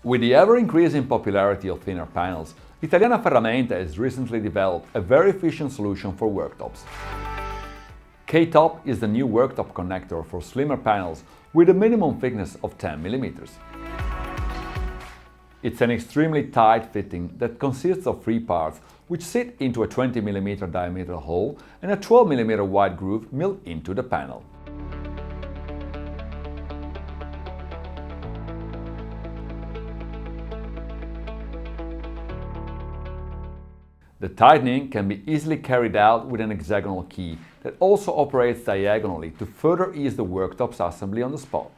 With the ever-increasing popularity of thinner panels, Italiana Ferramenta has recently developed a very efficient solution for worktops. K Top is the new worktop connector for slimmer panels with a minimum thickness of 10 mm. It's an extremely tight fitting that consists of 3 parts which sit into a 20 mm diameter hole and a 12 mm wide groove milled into the panel. The tightening can be easily carried out with an hexagonal key that also operates diagonally to further ease the worktop's assembly on the spot.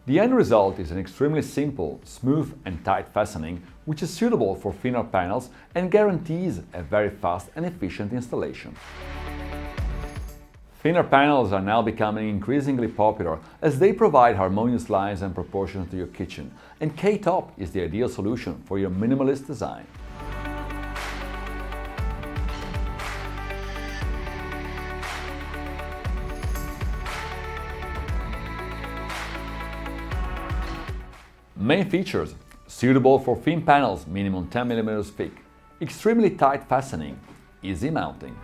The end result is an extremely simple, smooth and tight fastening which is suitable for thinner panels and guarantees a very fast and efficient installation. Thinner panels are now becoming increasingly popular as they provide harmonious lines and proportions to your kitchen, and K Top is the ideal solution for your minimalist design. Main features: suitable for thin panels, minimum 10 mm thick, extremely tight fastening, easy mounting.